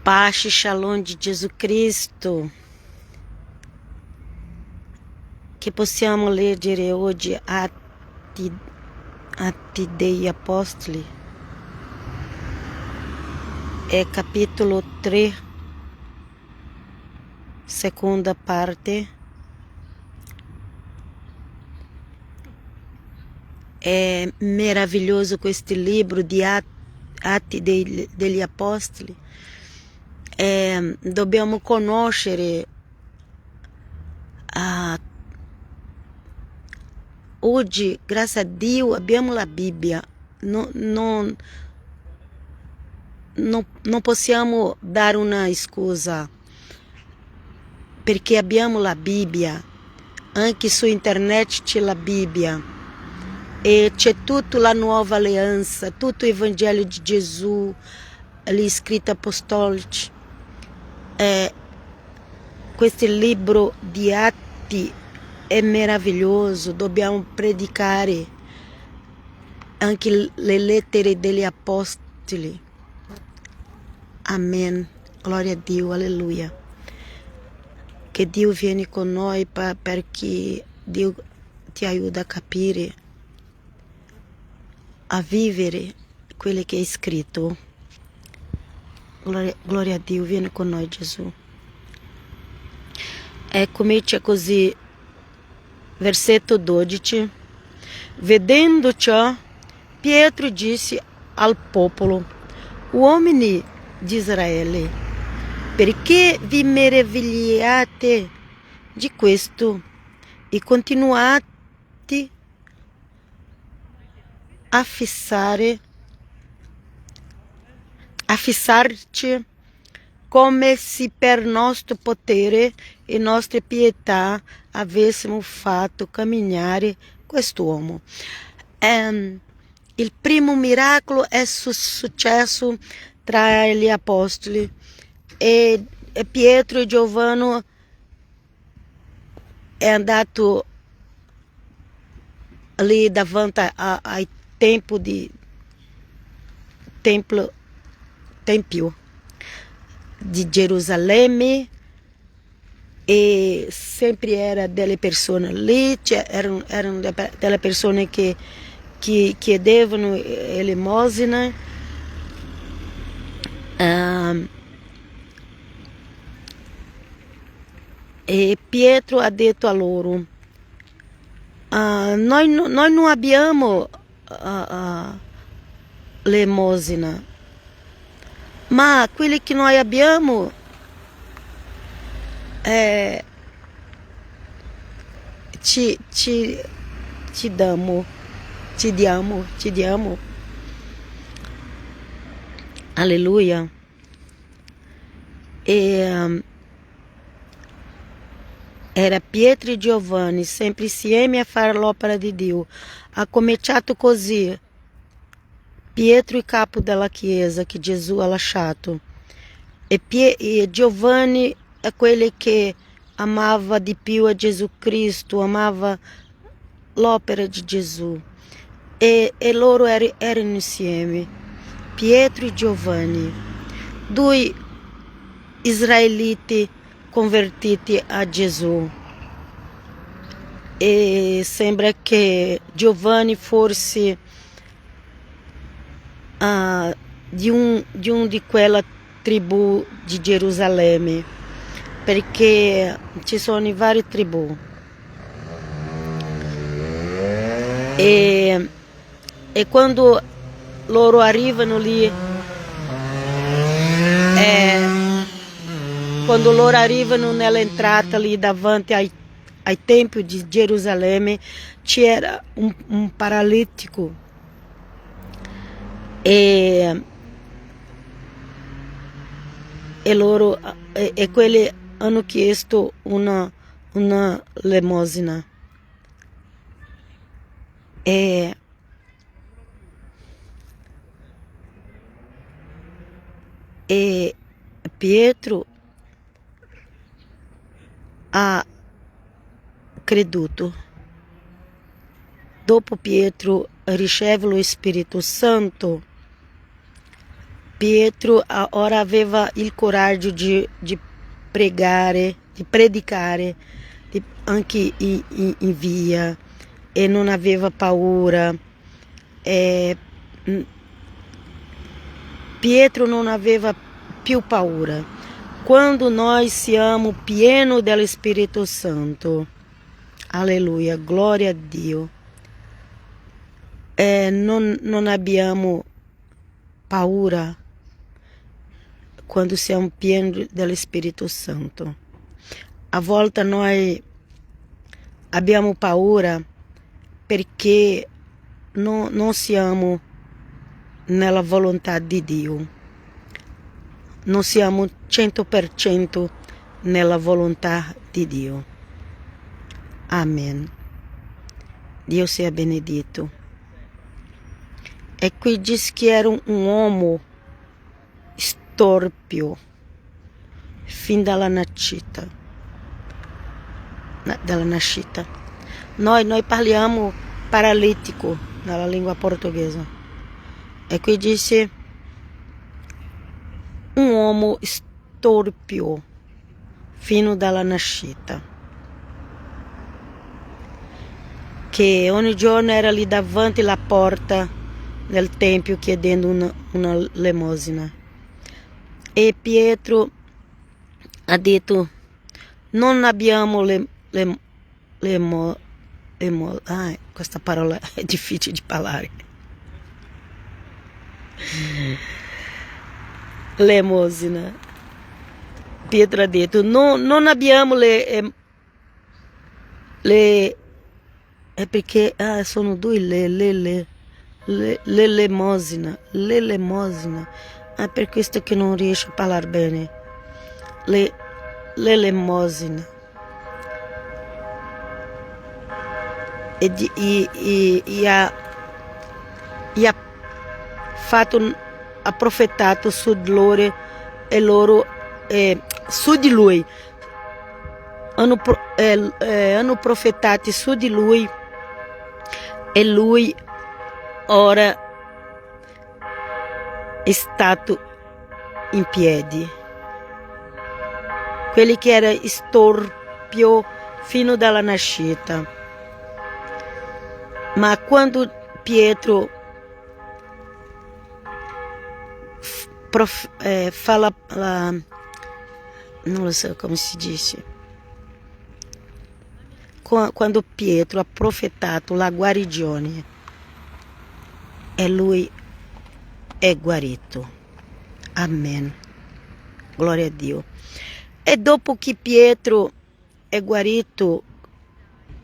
Paz e Shalom de Jesus Cristo. Que possiamo leggere oggi Atti degli Apostoli, capitolo 3, seconda parte. È meraviglioso questo libro di Atti degli Apostoli. Dobbiamo conoscere oggi, grazie a Dio, abbiamo la Bibbia. Non possiamo dare una scusa, perché abbiamo la Bibbia. Anche su internet c'è la Bibbia e c'è tutta la nuova alleanza, tutto il Vangelo di Gesù, gli scritti apostolici. Questo libro di Atti è meraviglioso. Dobbiamo predicare anche le lettere degli apostoli. Amen. Glória a Dio, alleluia. Che Dio viene con noi perché Dio ti aiuta a capire, a vivere quello che è scritto. Gloria a Dio, vieni con noi Gesù. Comincia così, versetto 12. Vedendo ciò, Pietro disse al popolo: uomini di Israele, perché vi meravigliate di questo e continuate a fissarci come se per nostro potere e nostra pietà avessimo fatto camminare quest'uomo. Il primo miracolo è successo tra gli apostoli e Pietro e Giovanni è andato lì davanti al tempio di Gerusalemme, e sempre era delle persone lì, erano delle persone che chiedevano elemosina. E Pietro ha detto a loro: noi non abbiamo l'elemosina, ma quelli che noi abbiamo ci diamo. Alleluia. Era Pietro e Giovanni, sempre insieme a fare l'opera di Dio. Ha cominciato così. Pietro, il capo della chiesa che Gesù ha lasciato, e Giovanni è quello che amava di più a Gesù Cristo, amava l'opera di Gesù, e loro erano insieme, Pietro e Giovanni, due israeliti convertiti a Gesù. E sembra che Giovanni fosse di quella tribù di Gerusalemme, perché ci sono varie tribù. E quando loro arrivano lì, quando loro arrivano nell'entrata lì davanti ai tempio di Gerusalemme, c'era un paralitico. E loro quelli hanno chiesto una elemosina. E Pietro ha creduto. Dopo Pietro riceve lo Spirito Santo Pietro ora aveva il coraggio di pregare, di predicare anche in via, e non aveva paura. Pietro non aveva più paura. Quando noi siamo pieni dello Spirito Santo, alleluia, gloria a Dio, non abbiamo paura quando siamo pieni dello Spirito Santo. A volte noi abbiamo paura perché non siamo nella volontà di Dio, non siamo 100% nella volontà di Dio. Amen. Dio sia benedito. E qui diz que era um uomo storpio fin dalla nascita. Noi parliamo paralítico nella lingua portoghese. E qui dice un uomo storpio fino dalla nascita, che ogni giorno era lì davanti alla porta del tempio chiedendo una lemosina. E Pietro ha detto: non abbiamo questa parola è difficile di parlare. Lemosina. Pietro ha detto: non abbiamo le è perché sono due l'elemosina. È per questo che non riesco a parlare bene. L'elemosina. E ha fatto, ha profetato su di loro e loro su di lui. Hanno profetato su di lui e lui ora è stato in piedi. Quelli che era storpio fino dalla nascita. Ma quando Pietro fa non lo so come si dice, quando Pietro ha profetato la guarigione e lui è guarito. Amen. Gloria a Dio. E dopo che Pietro è guarito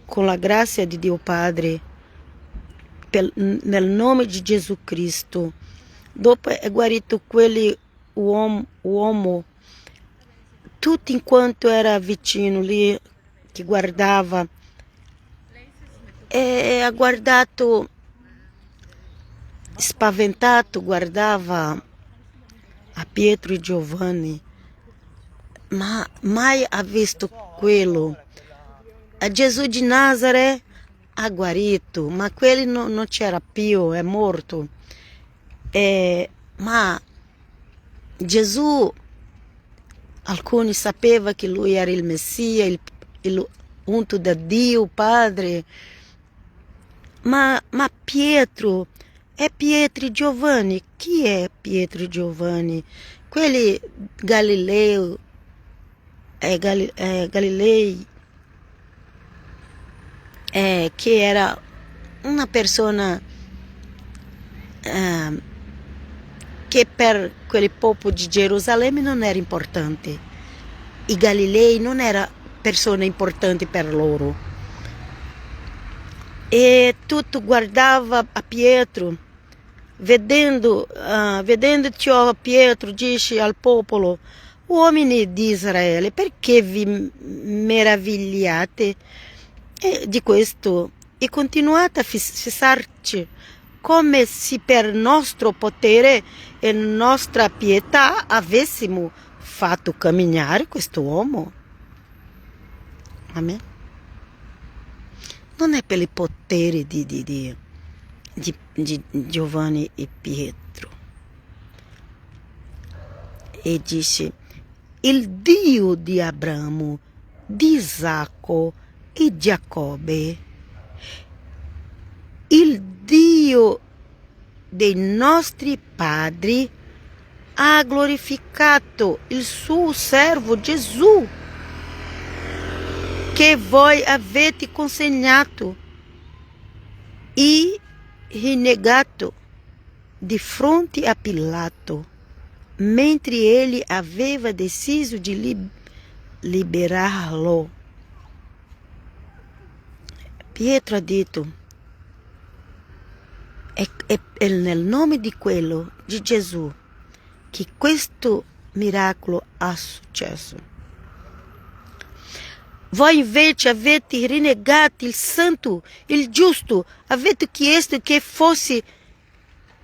con la grazia di Dio Padre, nel nome di Gesù Cristo, dopo è guarito quell'uomo, tutto in quanto era vicino lì, che guardava, e ha guardato spaventato, guardava a Pietro e Giovanni, ma mai ha visto quello. A Gesù di Nazaré ha guarito, ma quello non c'era più, è morto. Ma Gesù, alcuni sapevano che lui era il Messia, il unto da Dio Padre, ma Pietro, è Pietro e Giovanni. Chi è Pietro e Giovanni? Quelli Galilei, che era una persona che per quel popolo di Gerusalemme non era importante. I Galilei non era persona importante per loro. E tutto guardava a Pietro, vedendo ciò, Pietro dice al popolo: uomini di Israele, perché vi meravigliate di questo e continuate a fissarci come se per nostro potere e nostra pietà avessimo fatto camminare questo uomo? Amen. Non è per il potere di Giovanni e Pietro, e disse: il Dio di Abramo, di Isacco e di Giacobbe, il Dio dei nostri padri, ha glorificato il suo servo Gesù, che voi avete consegnato e rinnegato di fronte a Pilato, mentre ele aveva deciso de liberá-lo. Pietro ha detto: è nel nome di quello di Gesù che questo miracolo ha successo. Voi invece avete rinnegato il santo, il giusto, avete chiesto che fosse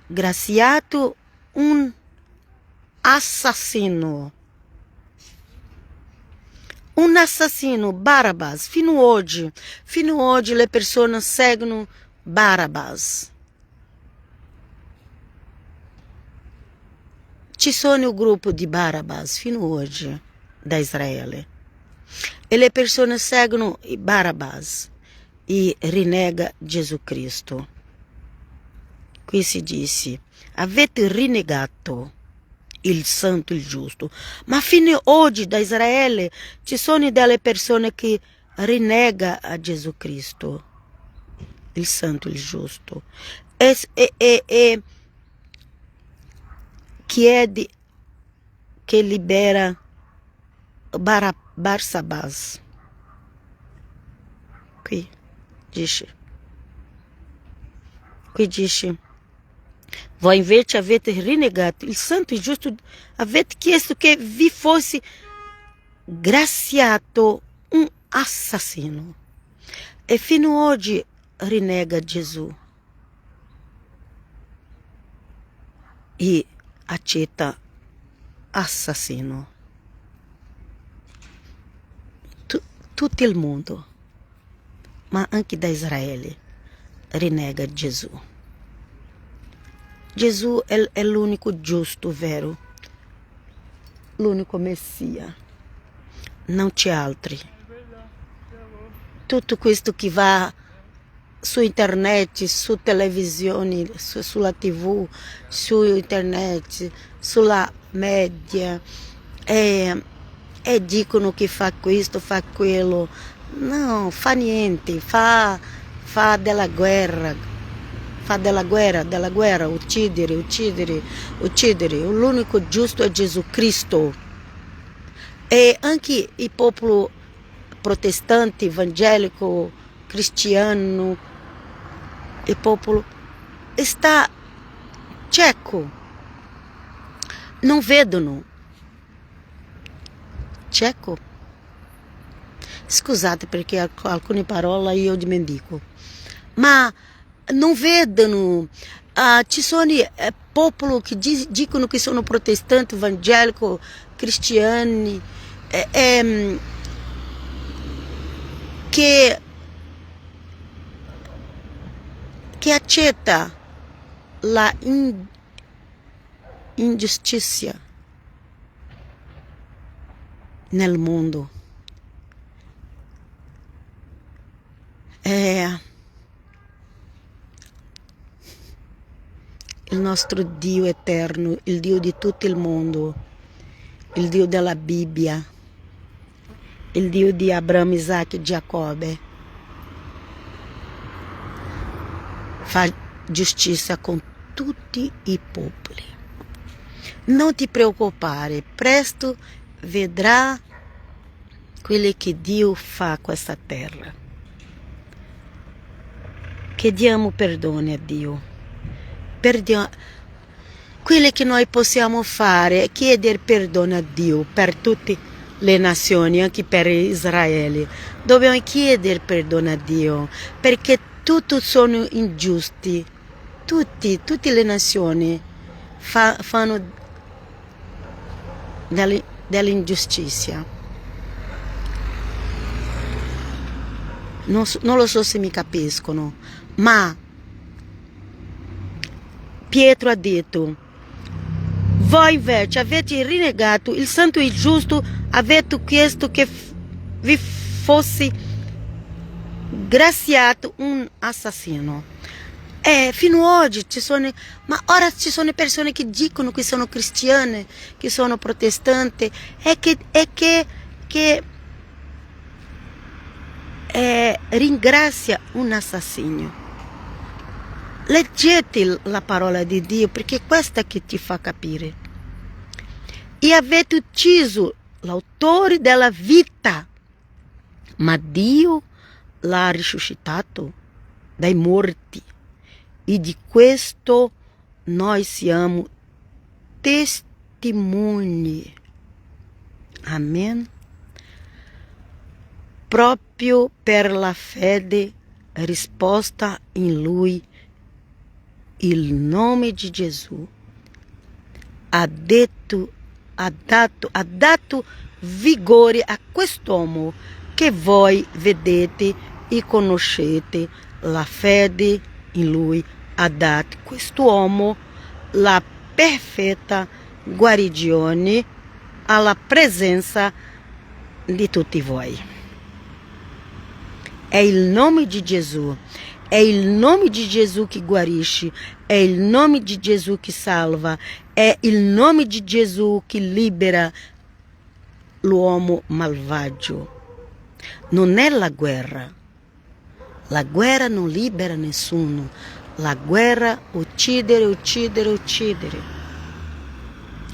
graziato un assassino. Un assassino, Barabbas. Fino oggi le persone seguono Barabbas. Ci sono un gruppo di Barabbas fino oggi da Israele. E le persone seguono Barabbas e rinnega Gesù Cristo. Qui si dice: avete rinnegato il santo, il giusto. Ma fino oggi da Israele ci sono delle persone che rinnega a Gesù Cristo, il santo, il giusto. E chiede che libera Barsabás. Qui dice: voi invece avete rinnegato il santo e giusto, avete chiesto che vi fosse graziato un assassino. E fino oggi rinnega Gesù e accetta assassino. Tutto il mondo, ma anche da Israele, rinnega Gesù. Gesù è l'unico giusto, vero? L'unico Messia. Non c'è altri. Tutto questo che va su internet, su televisione, sulla TV, su internet, sulla media, e dicono che fa questo, fa quello. No, fa niente, fa della guerra. Fa della guerra, uccidere. L'unico giusto è Gesù Cristo. E anche il popolo protestante, evangelico, cristiano, il popolo sta cieco. Non vedono. Cieco. Scusate perché alcune parole io dimentico. Ma non vedono. Ci sono popoli che dicono che sono protestanti, evangelico, cristiani, che accetta la ingiustizia nel mondo. Il nostro Dio eterno, il Dio di tutto il mondo, il Dio della Bibbia, il Dio di Abramo, Isacco e Giacobbe, fa giustizia con tutti i popoli. Non ti preoccupare, presto vedrà quello che Dio fa a questa terra. Chiediamo perdono a Dio. Quello che noi possiamo fare è chiedere perdono a Dio per tutte le nazioni, anche per Israele. Dobbiamo chiedere perdono a Dio perché tutti sono ingiusti. Tutte le nazioni fanno dell'ingiustizia. Non lo so se mi capiscono, ma Pietro ha detto: Voi invece avete rinnegato il santo e giusto, avete chiesto che vi fosse graziato un assassino. Fino ad oggi ma ora ci sono persone che dicono che sono cristiane, che sono protestanti, che ringrazia un assassino. Leggete la parola di Dio, perché è questa che ti fa capire. E avete ucciso l'autore della vita, ma Dio l'ha risuscitato dai morti. E di questo noi siamo testimoni. Amen. Proprio per la fede risposta in Lui, il nome di Gesù ha dato vigore a quest'uomo che voi vedete e conoscete. La fede in Lui ha dato a quest'uomo la perfetta guarigione alla presenza di tutti voi. È il nome di Gesù. È il nome di Gesù che guarisce, è il nome di Gesù che salva, è il nome di Gesù che libera l'uomo malvagio. Non è la guerra non libera nessuno, la guerra uccidere.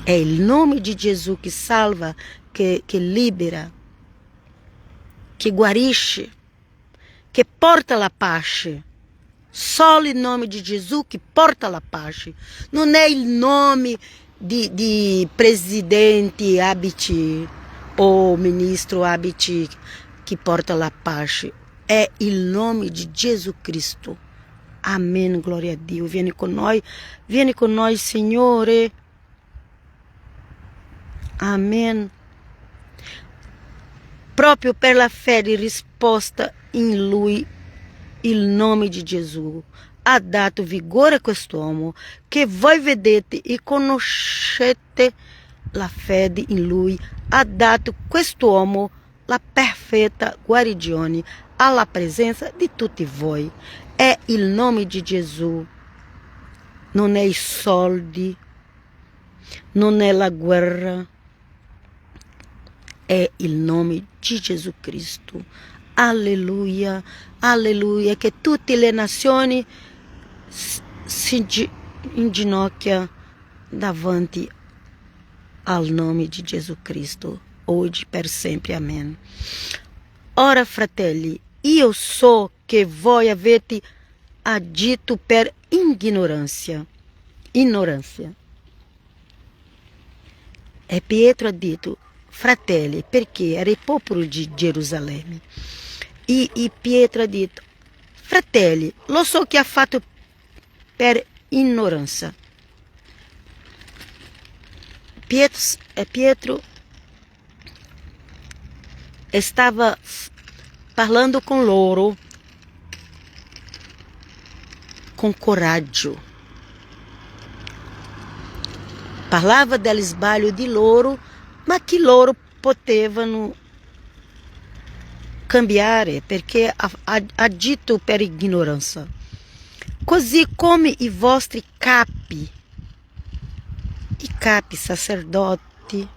È il nome di Gesù che salva, che libera, che guarisce, che porta la pace. Solo il nome di Gesù che porta la pace. Non è il nome di presidente ABC o ministro ABC che porta la pace. È il nome di Gesù Cristo. Amen, glória a Dio. Vieni con noi, Signore. Amen. Proprio per la fede risposta in Lui, il nome di Gesù ha dato vigore a quest'uomo che voi vedete e conoscete. La fede in Lui ha dato a quest'uomo la perfetta guarigione alla presenza di tutti voi. È il nome di Gesù, non è i soldi, non è la guerra, è il nome di Gesù Cristo. Alleluia, alleluia, che tutte le nazioni si inginocchiano davanti al nome di Gesù Cristo, oggi per sempre. Amen. Ora, fratelli, io so che voi avete agito per ignorância. E Pietro ha detto: fratelli, perché era il popolo di Gerusalemme. E Pietro ha detto: fratelli, lo so che ha fatto per ignorância. Pietro stava parlando com loro com coraggio. Parlava dello sbaglio di loro, ma che loro potevano cambiare perché ha agito per ignorância. Così come i vostri capi, sacerdoti,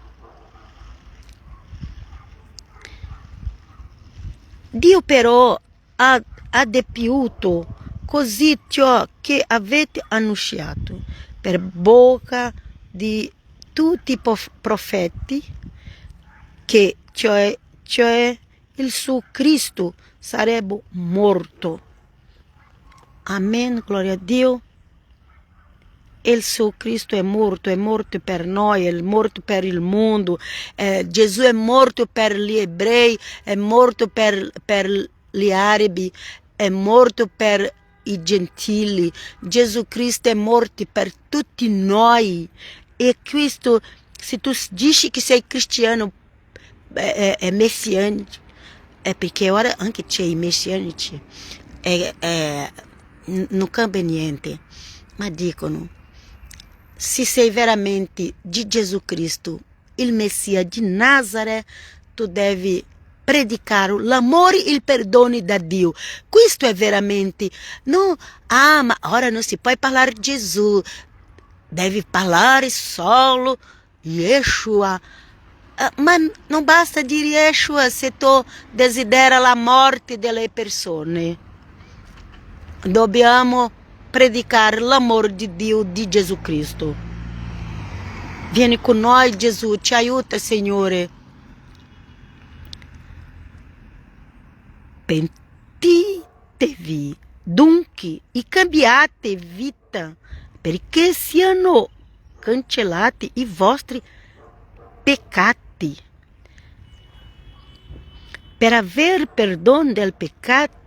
Dio però ha adempiuto così ciò che avete annunciato per bocca di tutti i profeti, che cioè il suo Cristo sarebbe morto. Amen, gloria a Dio. Il suo Cristo è morto per noi, è morto per il mondo. Gesù è morto per gli ebrei, è morto per gli arabi, è morto per i gentili. Gesù Cristo è morto per tutti noi. E questo, se tu dici che sei cristiano, è messianico, è perché ora anche c'è i messianici, non cambia niente, ma dicono: se sei veramente de Jesus Cristo, il Messia de Nazaré, tu devi predicare l'amore e il perdono da Dio. Questo è veramente, no, ma ora non si può parlare di Gesù, devi parlare solo Yeshua. Ma non basta dire Yeshua se tu desidera la morte delle persone. Dobbiamo predicare l'amore di Dio, di Gesù Cristo. Vieni con noi, Gesù, ci aiuta, Signore. Pentitevi dunque e cambiate vita, perché siano cancellati i vostri peccati. Per aver perdono del peccato,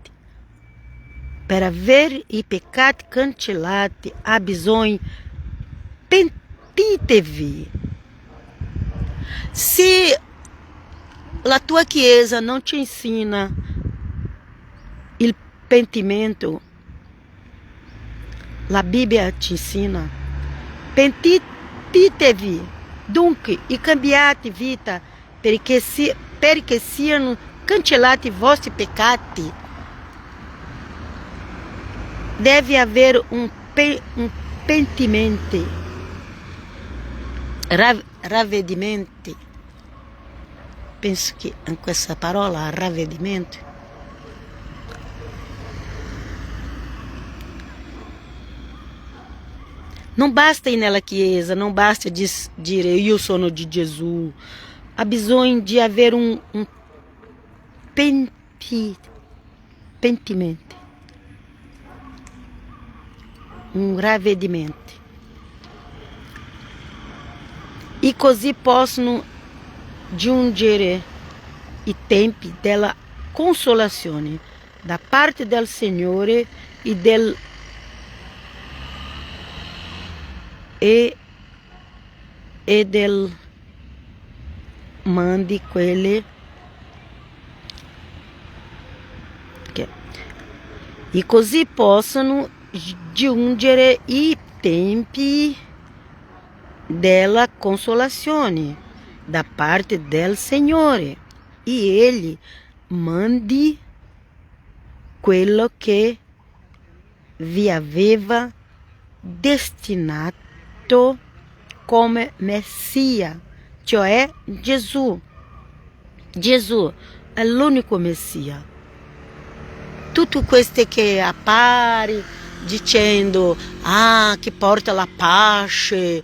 per avere i peccati cancellati, ha bisogno pentitevi. Se la tua chiesa non ci ensina il pentimento, la Bibbia ci insina, pentitevi dunque e cambiate vita, perché siano cancellati i vostri peccati. Deve avere un pentimento, ravvedimento. Penso che in questa parola ravvedimento non basta ir nella chiesa, non basta dire io sono di Gesù. Ha bisogno di avere un pentimento, un ravvedimento. E così possono giungere i tempi della consolazione da parte del Signore e del mandi quelle che e così possono giungere i tempi della consolazione da parte del Signore e Egli mandi quello che vi aveva destinato come Messia, cioè Gesù. Gesù è l'unico Messia. Tutti questi che appari dicendo che porta la pace,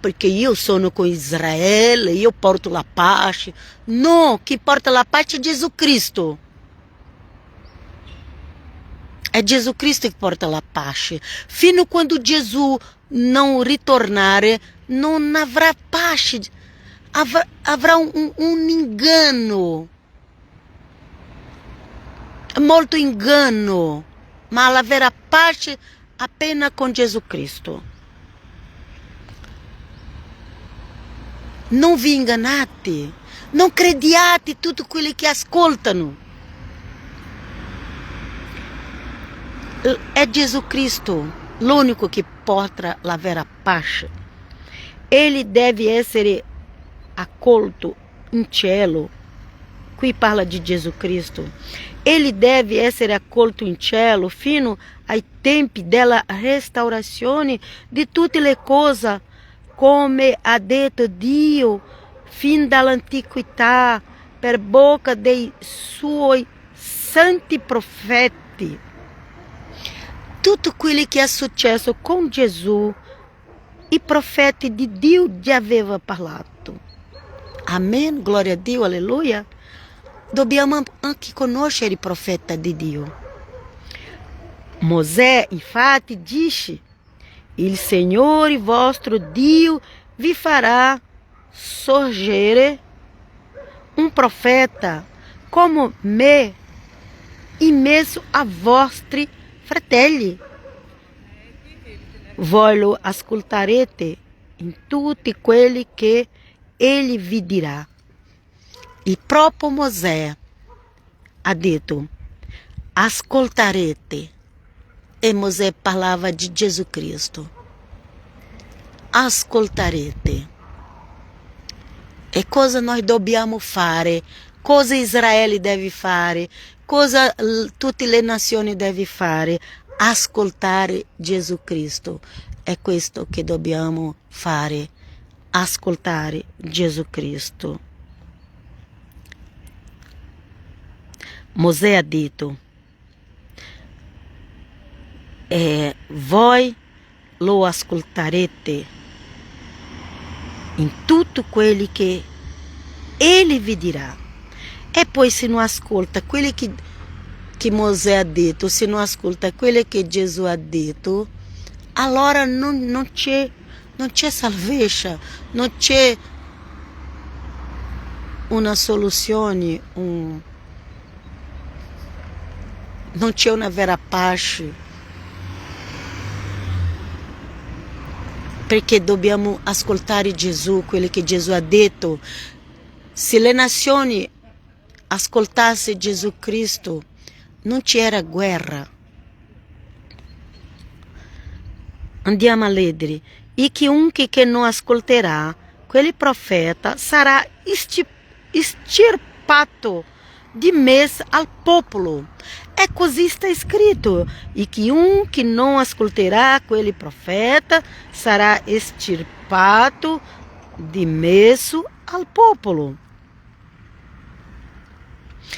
perché io sono con Israele, io porto la pace. No, chi porta la pace è Gesù Cristo. È Gesù Cristo che porta la pace. Fino a quando Gesù non ritornare, non avrà pace. Avrà un inganno. Molto inganno. Ma la vera pace appena con Gesù Cristo. Non vi ingannate. Non crediate tutti quelli che ascoltano. È Gesù Cristo l'unico che porta la vera pace. Ele deve essere accolto in cielo. Qui parla di Gesù Cristo. Ele deve essere accolto in cielo fino ai tempi della restaurazione di tutte le cose, come ha detto Dio fin dall'antichità per bocca dei suoi santi profeti. Tutto quello che è successo con Gesù, i profeti di Dio già avevano parlato. Amen, glória a Dio, alleluia. Dobbiamo anche conoscere i profeti di Dio. Mosè, infatti, disse: il Signore vostro Dio vi farà sorgere un profeta come me in mezzo a vostri fratelli. Voi lo ascolterete in tutti quelli che egli vi dirà. Il proprio Mosè ha detto: ascolterete. E Mosè parlava di Gesù Cristo. ascoltarete. E cosa noi dobbiamo fare, cosa Israele deve fare, cosa tutte le nazioni devono fare, ascoltare Gesù Cristo. È questo che dobbiamo fare, ascoltare Gesù Cristo. Mosè ha detto, voi lo ascoltarete in tutto quello che Ele vi dirà. E poi se non ascolta quello che Mosè ha detto, se non ascolta quello che Gesù ha detto, allora non c'è salvezza, non c'è una soluzione, non c'è una vera pace. Perché dobbiamo ascoltare Gesù, quello che Gesù ha detto. Se le nazioni ascoltassero Gesù Cristo, non c'era guerra. Andiamo a leggere. E chiunque che non ascolterà quel profeta sarà estirpato di mezzo al popolo. E così está escrito. E chiunque não ascolterá aquele profeta será extirpado de meio ao popolo.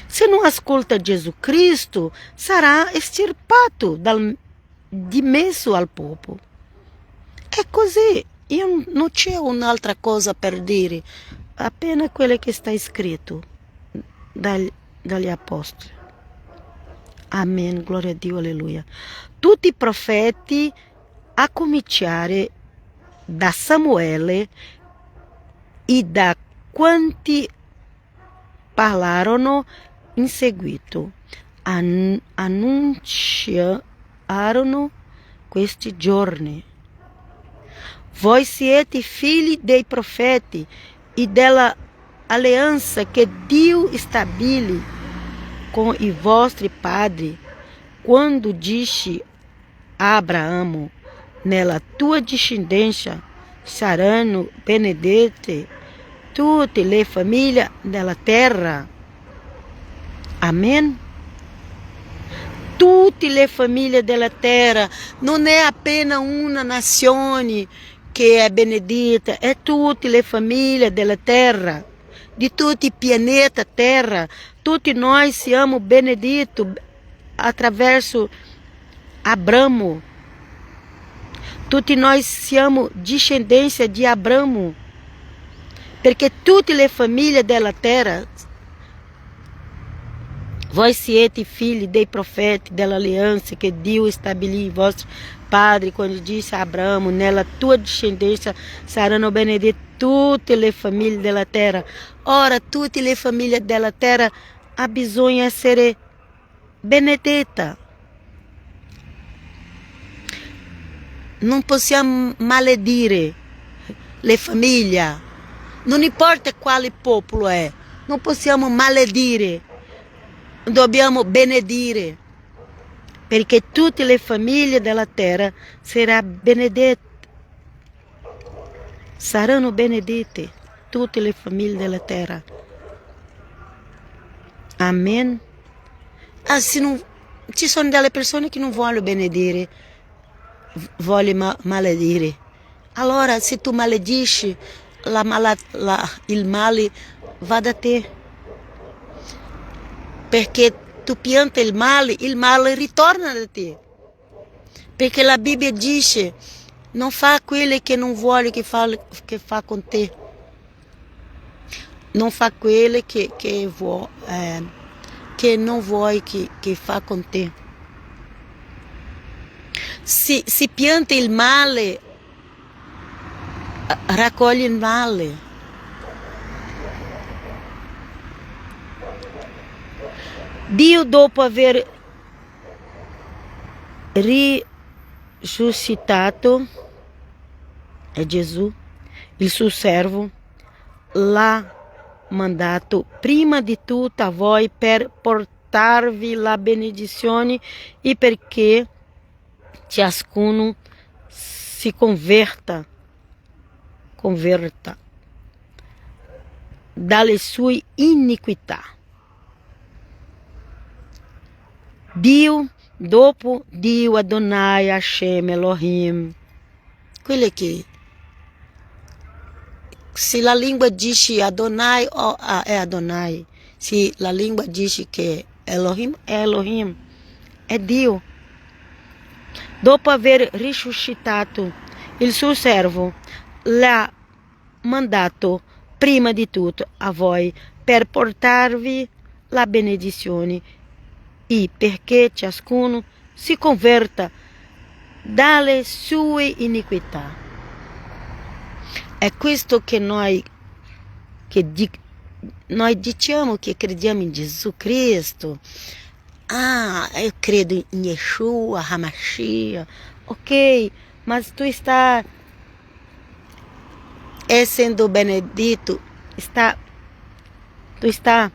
Se não ascolta Jesus Cristo, será extirpado de meio ao popolo. É così. Io non c'è un'altra cosa per dire, appena quello che sta scritto dagli apostoli. Amen, glória a Dio, aleluia. Tutti i profeti, a cominciare da Samuele e da quanti parlarono in seguito, annunciarono questi giorni. Voi siete figli dei profeti e della alleanza che Dio stabilì com i vostri padri, quando disse a Abraão, nella tua discendência saranno benedette tutte le famiglie della terra. Amen? Tutte le famiglie della terra, non è appena una nazione che è benedetta, è tutte le famiglie della terra, di tutto il pianeta Terra. Tutti noi siamo benedetti attraverso Abramo. Tutti noi siamo discendência di Abramo, perché tutte le famiglie della terra, voi siete figli dei profeti, dell'alleanza che Dio stabilì i vostri padri, quando disse a Abramo, nella tua discendência saranno benedette tutte le famiglie della terra. Ora, tutte le famiglie della terra ha bisogno di essere benedetta. Non possiamo maledire le famiglie, non importa quale popolo è, non possiamo maledire, dobbiamo benedire, perché tutte le famiglie della terra saranno benedette, tutte le famiglie della terra. Amen. Se non, ci sono delle persone che non vogliono benedire, vogliono maledire. Allora, se tu maledisci, il male va da te. Perché tu pianta il male ritorna da te. Perché la Bibbia dice, non fa quello che non vuole che fa con te. Non fa quello che non vuoi che fa con te. Se pianta il male, raccoglie il male. Dio, dopo aver risuscitato, è Gesù, il suo servo, l'ha mandato prima di tutto a voi per portarvi la benedizione e perché ciascuno si converta converta dalle sue iniquità. Dio, dopo Dio Adonai Hashem Elohim. Quello che se la lingua dice Adonai, è Adonai. Se la lingua dice che Elohim, è Elohim. È Dio. Dopo aver risuscitato il suo servo, l'ha mandato prima di tutto a voi per portarvi la benedizione e perché ciascuno si converta dalle sue iniquità. È questo che noi diciamo che crediamo in Gesù Cristo. Eu credo em Yeshua, Hamashiach. Ok, mas tu está sendo benedito, tu está,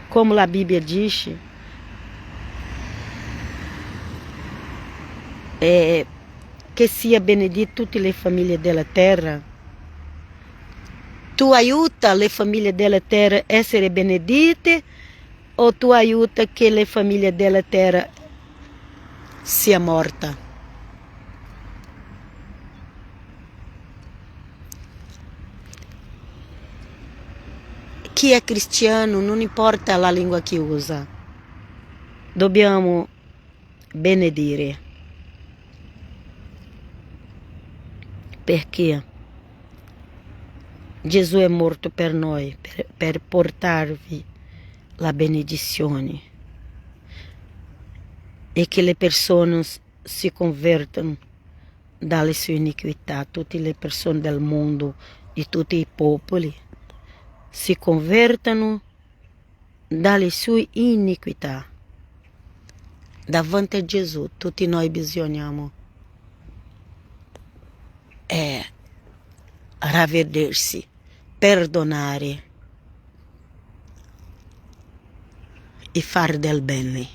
como a Bíblia diz, que sia benedito tutte le famiglie della terra. Tu aiuta le famiglie della terra a essere benedite o tu aiuta che le famiglie della terra sia morta? Chi è cristiano, non importa la lingua che usa, dobbiamo benedire. Perché Gesù è morto per noi, per portarvi la benedizione e che le persone si convertano dalle sue iniquità. Tutte le persone del mondo e tutti i popoli si convertano dalle sue iniquità. Davanti a Gesù tutti noi bisogniamo ravvedersi, perdonare e fare del bene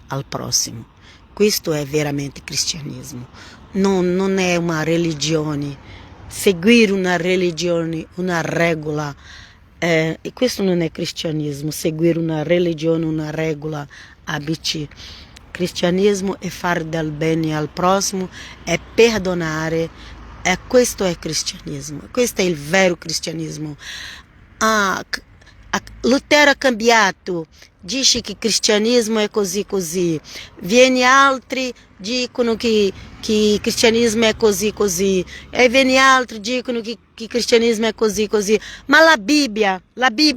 al prossimo. Questo è veramente cristianesimo. Non è una religione, seguire una religione, una regola. E questo non è cristianesimo, seguire una religione, una regola ABC. Cristianesimo è fare del bene al prossimo, è perdonare. Questo è cristianesimo, questo è il vero cristianesimo. Lutero ha cambiato, dice che il cristianesimo è così così, viene altri dicono che il cristianesimo è così così, e viene altri dicono che il cristianesimo è così così, ma la Bibbia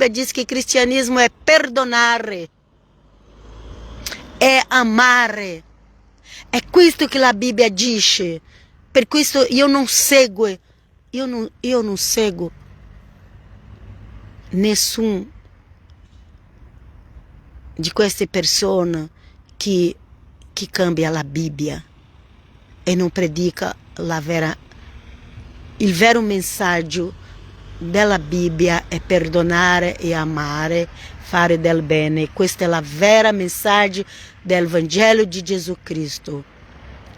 dice che il cristianesimo è perdonare, è amare, è questo che la Bibbia dice. Per questo io non seguo nessuno di queste persone che cambia la Bibbia e non predica il vero messaggio della Bibbia è perdonare e amare, fare del bene. Questo è la vera messaggio del Vangelo di Gesù Cristo.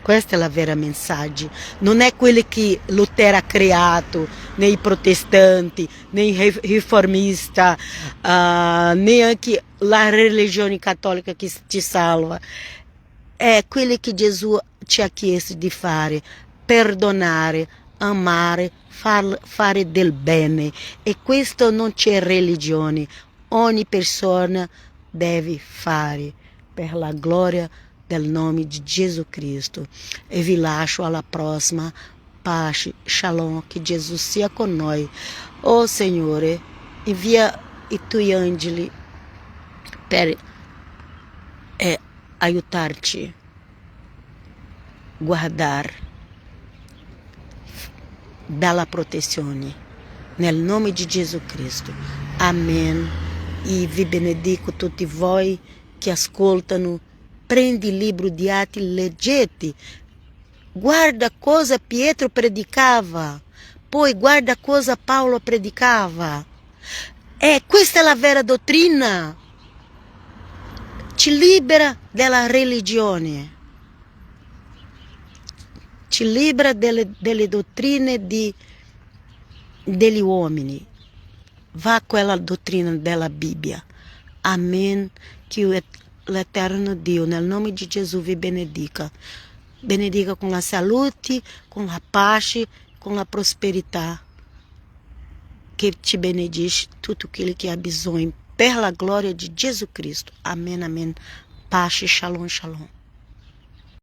Questa è la vera messaggio, non è quello che Lutero ha creato nei protestanti, nei riformisti, neanche la religione cattolica che ti salva. È quello che Gesù ci ha chiesto di fare, perdonare, amare, fare del bene. E questo non c'è religione, ogni persona deve fare per la gloria del nome di Gesù Cristo. E vi lascio alla prossima. Pace, shalom, che Gesù sia con noi. Oh Signore, invia i tuoi angeli per aiutarci, guardare, dalla protezione. Nel nome di Gesù Cristo. Amen. E vi benedico tutti voi che ascoltano. Prendi il libro di Atti, leggete, guarda cosa Pietro predicava, poi guarda cosa Paolo predicava. Questa è la vera dottrina, ci libera dalla religione. Ti libera delle dottrine degli uomini. Va quella dottrina della Bibbia. Amém. Que l'Eterno Dio, nel nome de Jesus, vi benedica. Benedica com a saúde, com a paz, com a prosperidade. Que te benedice tudo aquilo que abençoe. Per la glória de Jesus Cristo. Amém, amém. Paz, shalom, shalom.